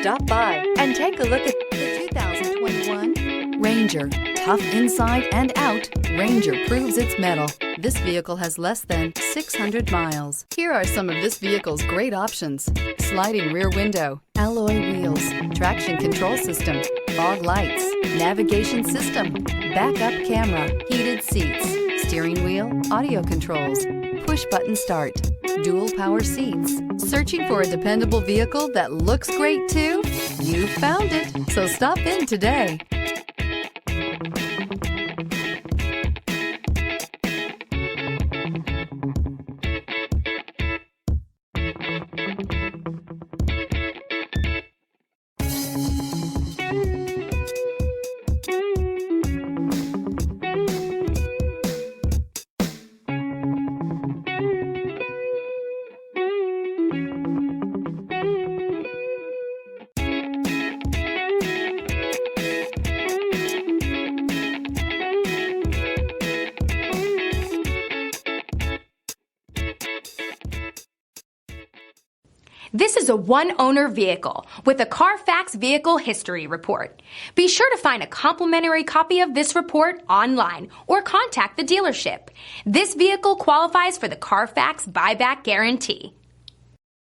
Stop by and take a look at the 2021 Ranger. Tough inside and out, Ranger proves its mettle. This vehicle has less than 600 miles. Here are some of this vehicle's great options: sliding rear window, alloy wheels, traction control system, fog lights, navigation system, backup camera, heated seats, steering wheel audio controls, push button start, dual power seats. Searching for a dependable vehicle that looks great too? You found it, so stop in today. This is a one-owner vehicle with a Carfax Vehicle History Report. Be sure to find a complimentary copy of this report online or contact the dealership. This vehicle qualifies for the Carfax Buyback Guarantee.